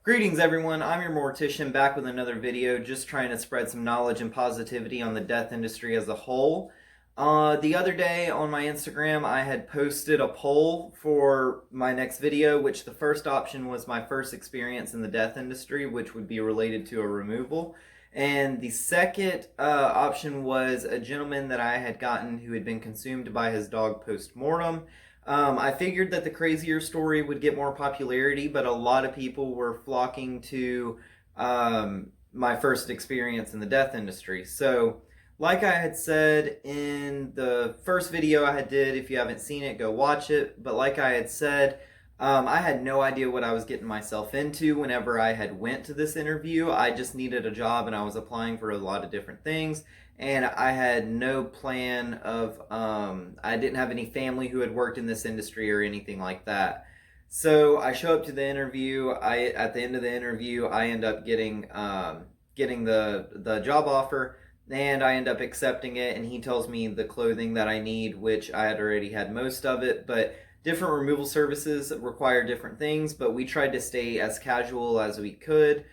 Greetings everyone, I'm your Mortician back with another video just trying to spread some knowledge and positivity on the death industry as a whole. The other day on my Instagram I had posted a poll for my next video, which the first option was my first experience in the death industry, which would be related to a removal. And the second option was a gentleman that I had gotten who had been consumed by his dog post-mortem. I figured that the crazier story would get more popularity, but a lot of people were flocking to my first experience in the death industry. So, like I had said in the first video I did, if you haven't seen it, go watch it. But like I had said, I had no idea what I was getting myself into whenever I had went to this interview. I just needed a job and I was applying for a lot of different things. And I had no plan of, I didn't have any family who had worked in this industry or anything like that. So I show up to the interview. At the end of the interview, I end up getting the job offer, and I end up accepting it. And he tells me the clothing that I need, which I had already had most of it, but different removal services require different things. But we tried to stay as casual as we could.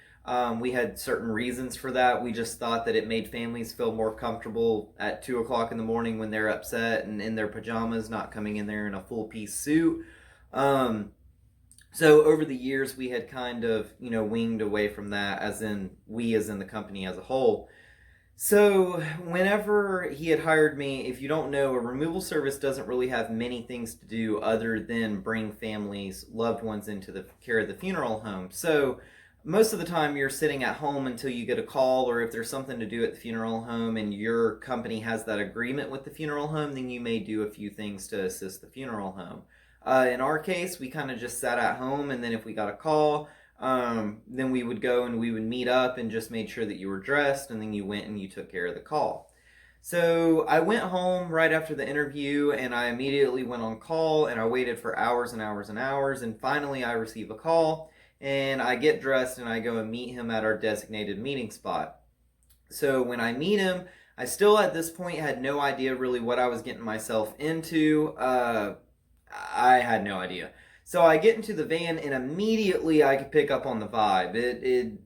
We had certain reasons for that. We just thought that it made families feel more comfortable at 2 o'clock in the morning when they're upset and in their pajamas, not coming in there in a full piece suit. So over the years, we had kind of, winged away from that, as in the company as a whole. So whenever he had hired me, if you don't know, a removal service doesn't really have many things to do other than bring families, loved ones into the care of the funeral home. So most of the time you're sitting at home until you get a call, or if there's something to do at the funeral home and your company has that agreement with the funeral home, then you may do a few things to assist the funeral home. In our case, we kind of just sat at home, and then if we got a call, then we would go and we would meet up and just made sure that you were dressed, and then you went and you took care of the call. So I went home right after the interview, and I immediately went on call, and I waited for hours and hours and hours, and finally I receive a call, and I get dressed and I go and meet him at our designated meeting spot. So when I meet him, I still at this point had no idea really what I was getting myself into. I had no idea. So I get into the van, and immediately I could pick up on the vibe.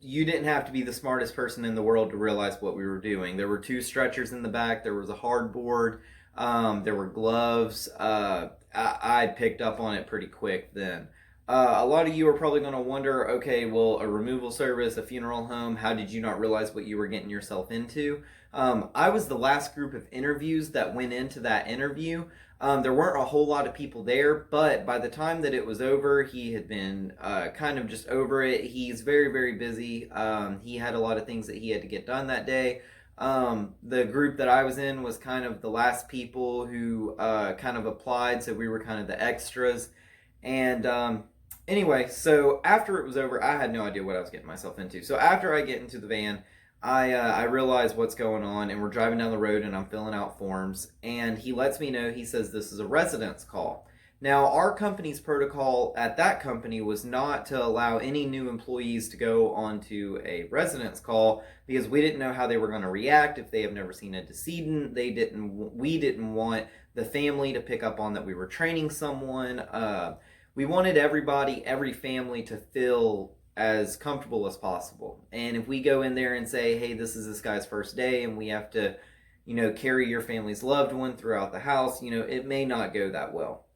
You didn't have to be the smartest person in the world to realize what we were doing. There were 2 stretchers in the back. There was a hardboard. There were gloves. I picked up on it pretty quick then. A lot of you are probably going to wonder, okay, well, a removal service, a funeral home, how did you not realize what you were getting yourself into? I was the last group of interviews that went into that interview. There weren't a whole lot of people there, but by the time that it was over, he had been kind of just over it. He's very, very busy. He had a lot of things that he had to get done that day. The group that I was in was kind of the last people who kind of applied, so we were kind of the extras. And anyway, so after it was over, I had no idea what I was getting myself into. So after I get into the van, I realize what's going on, and we're driving down the road, and I'm filling out forms, and he lets me know, he says this is a residence call. Now, our company's protocol at that company was not to allow any new employees to go onto a residence call, because we didn't know how they were going to react if they have never seen a decedent. We didn't want the family to pick up on that we were training someone. We wanted every family to feel as comfortable as possible. And if we go in there and say, hey, this is this guy's first day and we have to, carry your family's loved one throughout the house, it may not go that well.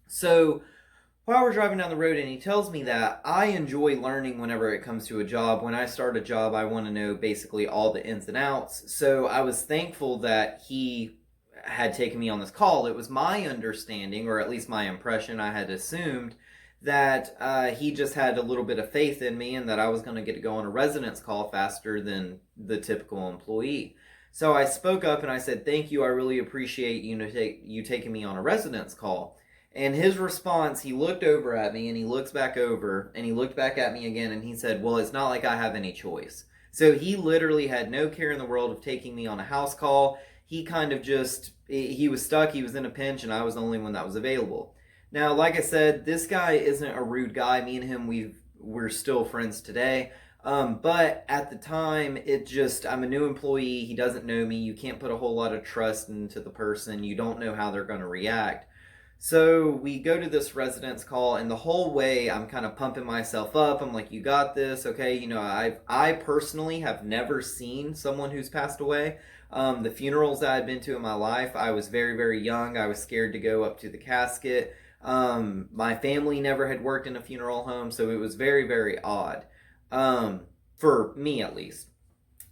So while we're driving down the road and he tells me that, I enjoy learning whenever it comes to a job. When I start a job, I want to know basically all the ins and outs. So I was thankful that he had taken me on this call. It was my understanding, or at least my impression, I had assumed that he just had a little bit of faith in me and that I was going to get to go on a residence call faster than the typical employee. So I spoke up and I said, thank you, I really appreciate you taking me on a residence call. And his response, he looked over at me and he looks back over and he looked back at me again and he said, well, it's not like I have any choice. So he literally had no care in the world of taking me on a house call. He kind of he was stuck, he was in a pinch, and I was the only one that was available. Now, like I said, this guy isn't a rude guy. Me and him, we're still friends today. But at the time, I'm a new employee. He doesn't know me. You can't put a whole lot of trust into the person. You don't know how they're going to react. So we go to this residence call, and the whole way I'm kind of pumping myself up. I'm like, "You got this, okay?" I personally have never seen someone who's passed away. The funerals that I've been to in my life, I was very, very young. I was scared to go up to the casket. My family never had worked in a funeral home, so it was very, very odd, for me at least.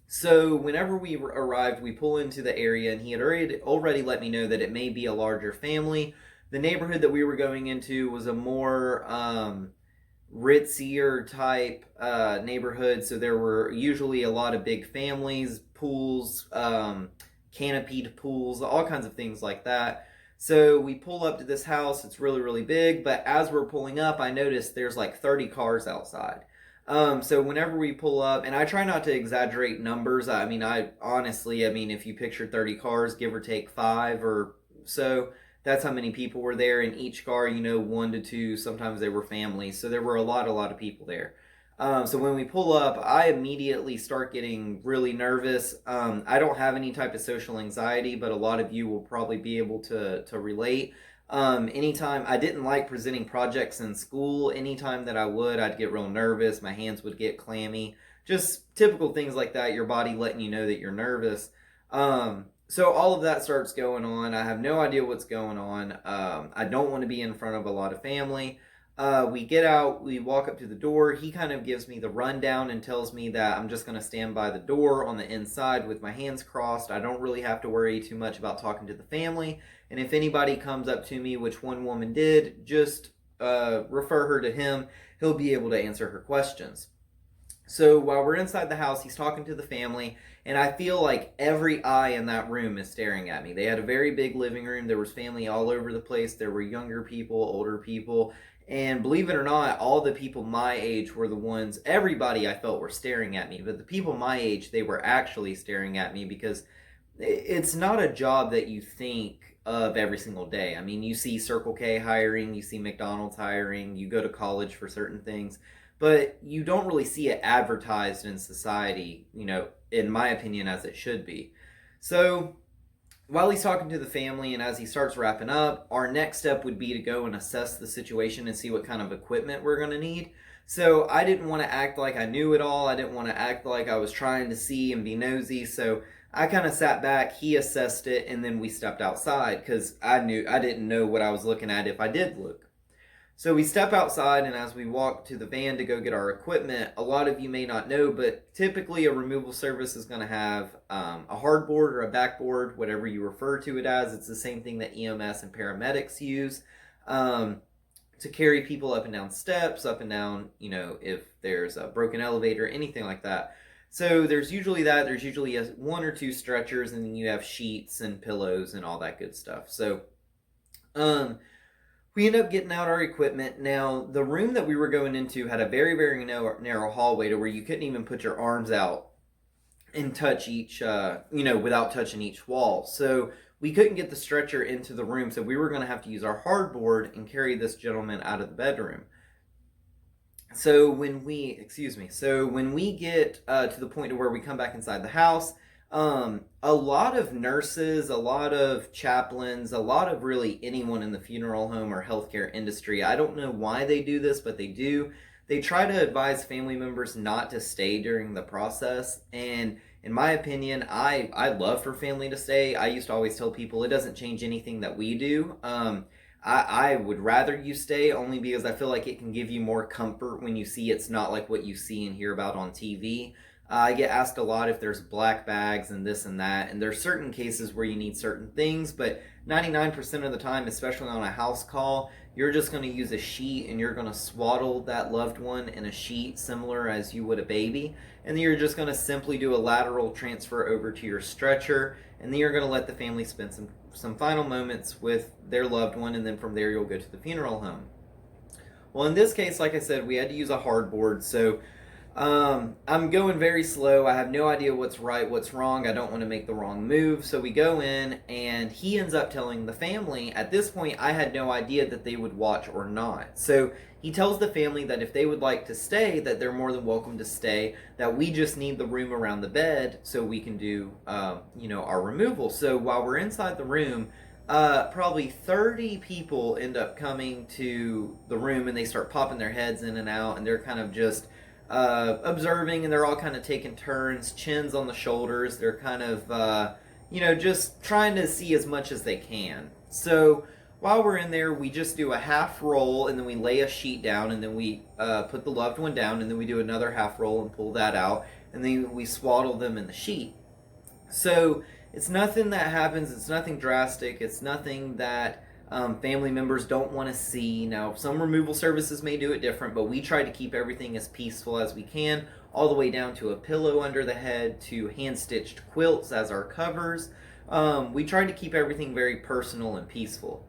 So whenever we arrived, we pull into the area, and he had already let me know that it may be a larger family. The neighborhood that we were going into was a more ritzier type neighborhood, so there were usually a lot of big families, pools, canopied pools, all kinds of things like that. So we pull up to this house. It's really, really big, but as we're pulling up, I noticed there's like 30 cars outside. So whenever we pull up, and I try not to exaggerate numbers. I mean, if you picture 30 cars, give or take five or so, that's how many people were there. In each car, one to two, sometimes they were families. So there were a lot of people there. So when we pull up, I immediately start getting really nervous. I don't have any type of social anxiety, but a lot of you will probably be able to relate. Anytime I didn't like presenting projects in school, anytime that I'd get real nervous. My hands would get clammy. Just typical things like that, your body letting you know that you're nervous. So all of that starts going on. I have no idea what's going on. I don't want to be in front of a lot of family. We get out, we walk up to the door. He kind of gives me the rundown and tells me that I'm just going to stand by the door on the inside with my hands crossed. I don't really have to worry too much about talking to the family. And if anybody comes up to me, which one woman did, just refer her to him. He'll be able to answer her questions. So while we're inside the house, he's talking to the family, and I feel like every eye in that room is staring at me. They had a very big living room. There was family all over the place. There were younger people, older people, and believe it or not, all the people my age were the ones, everybody I felt were staring at me, but the people my age, they were actually staring at me because it's not a job that you think of every single day. I mean, you see Circle K hiring, you see McDonald's hiring, you go to college for certain things, but you don't really see it advertised in society, in my opinion, as it should be. So while he's talking to the family and as he starts wrapping up, our next step would be to go and assess the situation and see what kind of equipment we're going to need. So I didn't want to act like I knew it all. I didn't want to act like I was trying to see and be nosy. So I kind of sat back, he assessed it, and then we stepped outside because I didn't know what I was looking at if I did look. So we step outside, and as we walk to the van to go get our equipment, a lot of you may not know, but typically a removal service is going to have a hardboard or a backboard, whatever you refer to it as. It's the same thing that EMS and paramedics use to carry people up and down steps, up and down, if there's a broken elevator, anything like that. So there's usually that. There's usually one or two stretchers, and then you have sheets and pillows and all that good stuff. So we end up getting out our equipment. Now, the room that we were going into had a very, very narrow hallway to where you couldn't even put your arms out and touch each, without touching each wall. So we couldn't get the stretcher into the room, so we were going to have to use our hardboard and carry this gentleman out of the bedroom. So when we get to the point to where we come back inside the house, a lot of nurses, a lot of chaplains, a lot of really anyone in the funeral home or healthcare industry, I don't know why they do this, but they do. They try to advise family members not to stay during the process. And in my opinion, I love for family to stay. I used to always tell people it doesn't change anything that we do. I would rather you stay only because I feel like it can give you more comfort when you see it's not like what you see and hear about on TV. I get asked a lot if there's black bags and this and that, and there's certain cases where you need certain things, but 99% of the time, especially on a house call, you're just going to use a sheet and you're going to swaddle that loved one in a sheet similar as you would a baby, and then you're just going to simply do a lateral transfer over to your stretcher, and then you're going to let the family spend some final moments with their loved one, and then from there you'll go to the funeral home. Well, in this case, like I said, we had to use a hardboard, so I'm going very slow. I have no idea what's right, what's wrong. I don't want to make the wrong move. So we go in, and he ends up telling the family. At this point, I had no idea that they would watch or not. So he tells the family that if they would like to stay, that they're more than welcome to stay, that we just need the room around the bed so we can do, our removal. So while we're inside the room, probably 30 people end up coming to the room, and they start popping their heads in and out, and they're kind of just observing, and they're all kind of taking turns, chins on the shoulders. They're kind of, just trying to see as much as they can. So while we're in there, we just do a half roll, and then we lay a sheet down, and then we put the loved one down, and then we do another half roll and pull that out, and then we swaddle them in the sheet. So it's nothing that happens. It's nothing drastic. It's nothing that family members don't want to see. Now, some removal services may do it different, but we try to keep everything as peaceful as we can, all the way down to a pillow under the head, to hand-stitched quilts as our covers. We try to keep everything very personal and peaceful.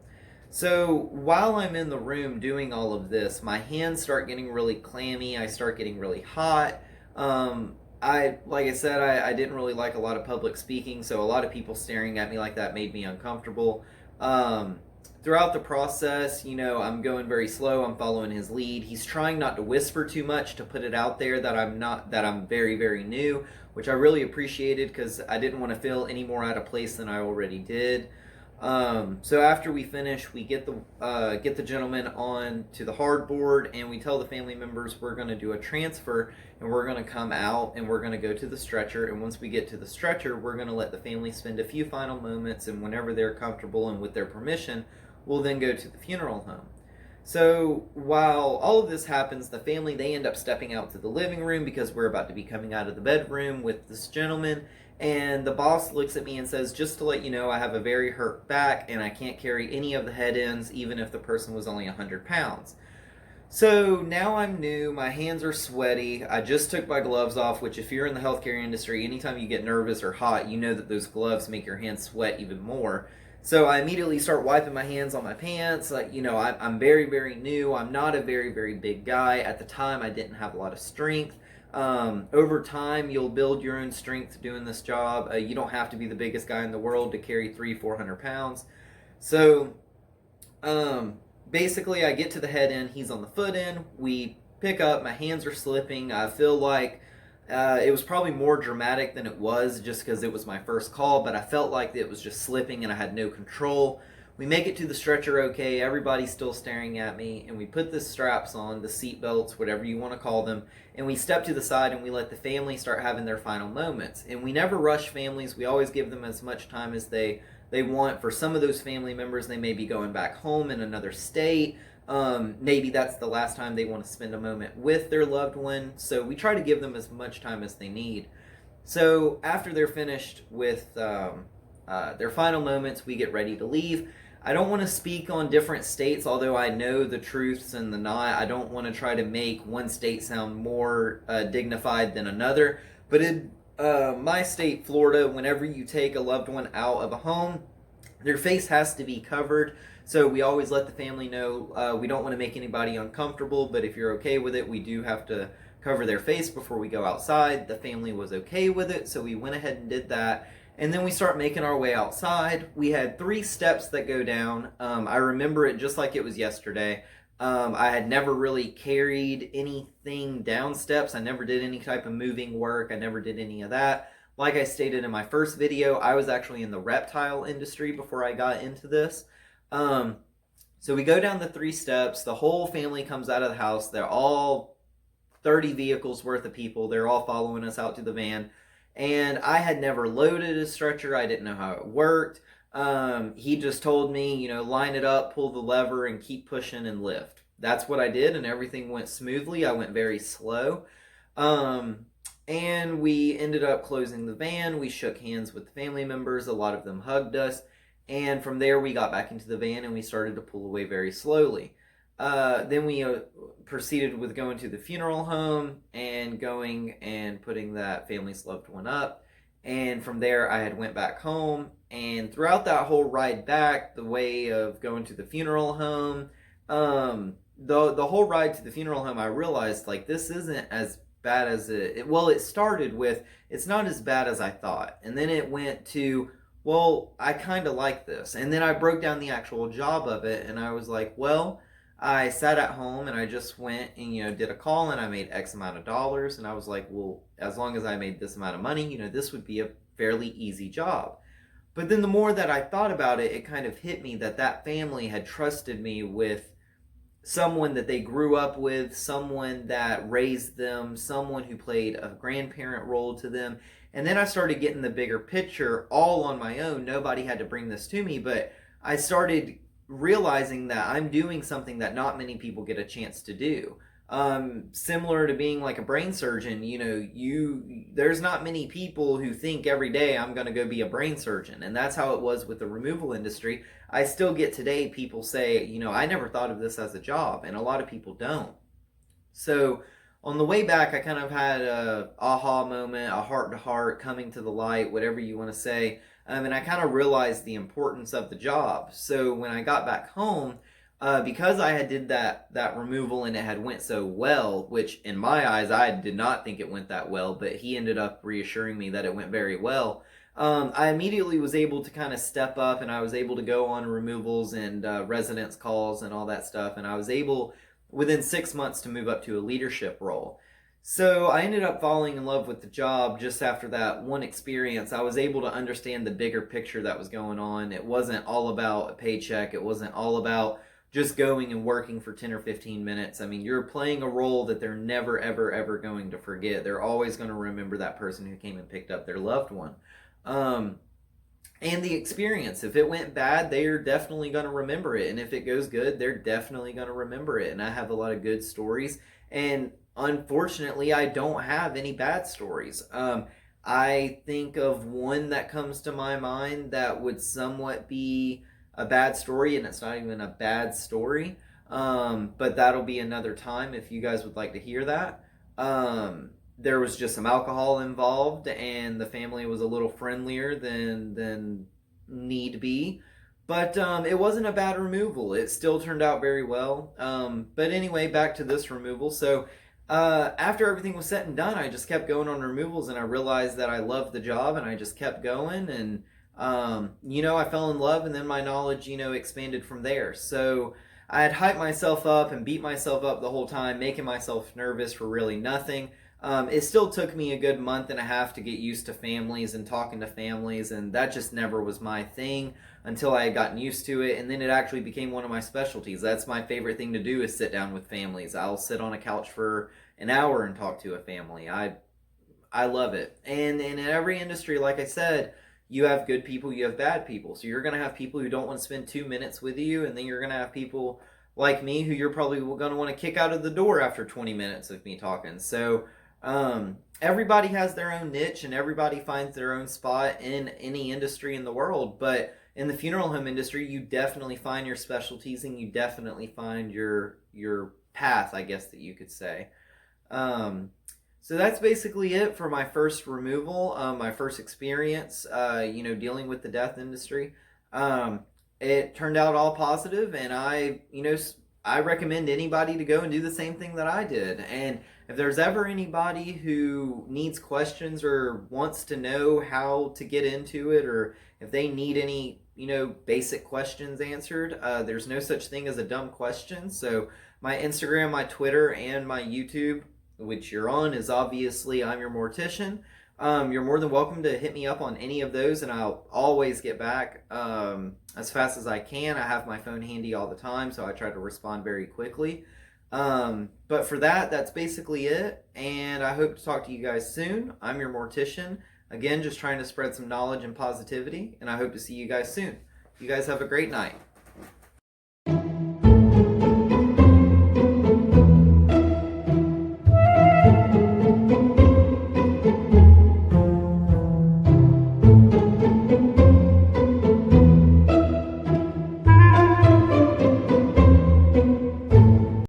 So while I'm in the room doing all of this, my hands start getting really clammy. I start getting really hot. Like I said, I didn't really like a lot of public speaking, so a lot of people staring at me like that made me uncomfortable. Throughout the process, I'm going very slow. I'm following his lead. He's trying not to whisper too much, to put it out there that I'm very, very new, which I really appreciated, because I didn't want to feel any more out of place than I already did. So after we finish, we get the gentleman on to the hardboard, and we tell the family members we're going to do a transfer, and we're going to come out, and we're going to go to the stretcher. And once we get to the stretcher, we're going to let the family spend a few final moments, and whenever they're comfortable and with their permission, we'll then go to the funeral home. So while all of this happens, the family, they end up stepping out to the living room, because we're about to be coming out of the bedroom with this gentleman. And the boss looks at me and says, just to let you know, I have a very hurt back, and I can't carry any of the head ends, even if the person was only 100 pounds. So now I'm new, my hands are sweaty, I just took my gloves off, which if you're in the healthcare industry, anytime you get nervous or hot, you know that those gloves make your hands sweat even more. So I immediately start wiping my hands on my pants. I'm very, very new. I'm not a very, very big guy. At the time, I didn't have a lot of strength. Over time, you'll build your own strength doing this job. You don't have to be the biggest guy in the world to carry 300-400 pounds. So basically, I get to the head end. He's on the foot end. We pick up. My hands are slipping. I feel like it was probably more dramatic than it was, just because it was my first call, but I felt like it was just slipping and I had no control. We make it to the stretcher okay, everybody's still staring at me, and we put the straps on, the seat belts, whatever you want to call them, and we step to the side and we let the family start having their final moments. And we never rush families. We always give them as much time as they want. For some of those family members, they may be going back home in another state. Maybe that's the last time they want to spend a moment with their loved one. So we try to give them as much time as they need. So after they're finished with their final moments, we get ready to leave. I don't want to speak on different states, although I know the truths and the not. I don't want to try to make one state sound more dignified than another. But in my state, Florida, whenever you take a loved one out of a home, their face has to be covered. So we always let the family know we don't want to make anybody uncomfortable, but if you're okay with it, we do have to cover their face before we go outside. The family was okay with it, so we went ahead and did that. And then we start making our way outside. We had 3 steps that go down. I remember it just like it was yesterday. I had never really carried anything down steps. I never did any type of moving work. I never did any of that. Like I stated in my first video, I was actually in the reptile industry before I got into this. So we go down the 3 steps. The whole family comes out of the house. They're all 30 vehicles worth of people. They're all following us out to the van. And I had never loaded a stretcher. I didn't know how it worked. He just told me, line it up, pull the lever, and keep pushing and lift. That's what I did, and everything went smoothly. I went very slow. And we ended up closing the van. We shook hands with the family members. A lot of them hugged us. And from there, we got back into the van, and we started to pull away very slowly. Then we proceeded with going to the funeral home and going and putting that family's loved one up. And from there, I had went back home. And throughout that whole ride back, the way of going to the funeral home, the whole ride to the funeral home, I realized, this isn't as bad as it started with, it's not as bad as I thought. And then it went to, I kind of like this. And then I broke down the actual job of it, and I was like, I sat at home and I just went and, did a call, and I made X amount of dollars. And I was like, as long as I made this amount of money, this would be a fairly easy job. But then the more that I thought about it, it kind of hit me that that family had trusted me with someone that they grew up with, someone that raised them, someone who played a grandparent role to them. And then I started getting the bigger picture all on my own. Nobody had to bring this to me, but I started realizing that I'm doing something that not many people get a chance to do. Similar to being like a brain surgeon, there's not many people who think every day I'm going to go be a brain surgeon, and that's how it was with the removal industry. I still get today people say, I never thought of this as a job, and a lot of people don't. So on the way back, I kind of had a aha moment, a heart to heart, coming to the light, whatever you want to say, and I kind of realized the importance of the job. So when I got back home, because I had did that removal and it had went so well, which in my eyes I did not think it went that well, but he ended up reassuring me that it went very well. I immediately was able to kind of step up, and I was able to go on removals and residence calls and all that stuff, and I was able within 6 months to move up to a leadership role. So I ended up falling in love with the job just after that one experience. I was able to understand the bigger picture that was going on. It wasn't all about a paycheck. It wasn't all about just going and working for 10 or 15 minutes. I mean, you're playing a role that they're never, ever, ever going to forget. They're always going to remember that person who came and picked up their loved one. And the experience, if it went bad, they're definitely going to remember it. And if it goes good, they're definitely going to remember it. And I have a lot of good stories. And unfortunately, I don't have any bad stories. I think of one that comes to my mind that would somewhat be a bad story, and it's not even a bad story, but that'll be another time if you guys would like to hear that. There was just some alcohol involved, and the family was a little friendlier than need be, but it wasn't a bad removal. It still turned out very well. But anyway, back to this removal. So after everything was said and done, I just kept going on removals, and I realized that I loved the job, and I just kept going, and I fell in love, and then my knowledge, expanded from there. So I had hyped myself up and beat myself up the whole time, making myself nervous for really nothing. It still took me a good month and a half to get used to families and talking to families, and that just never was my thing until I had gotten used to it, and then it actually became one of my specialties. That's my favorite thing to do, is sit down with families. I'll sit on a couch for an hour and talk to a family. I love it. And in every industry, like I said, you have good people, you have bad people. So you're going to have people who don't want to spend 2 minutes with you, and then you're going to have people like me who you're probably going to want to kick out of the door after 20 minutes of me talking. So everybody has their own niche, and everybody finds their own spot in any industry in the world. But in the funeral home industry, you definitely find your specialties, and you definitely find your path, I guess that you could say. So that's basically it for my first removal, my first experience, dealing with the death industry. It turned out all positive, and I recommend anybody to go and do the same thing that I did. And if there's ever anybody who needs questions or wants to know how to get into it, or if they need any, basic questions answered, there's no such thing as a dumb question. So my Instagram, my Twitter, and my YouTube, which you're on, is obviously ImYourMortician. You're more than welcome to hit me up on any of those, and I'll always get back as fast as I can. I have my phone handy all the time, so I try to respond very quickly. But for that, that's basically it, and I hope to talk to you guys soon. I'm your mortician. Again, just trying to spread some knowledge and positivity, and I hope to see you guys soon. You guys have a great night.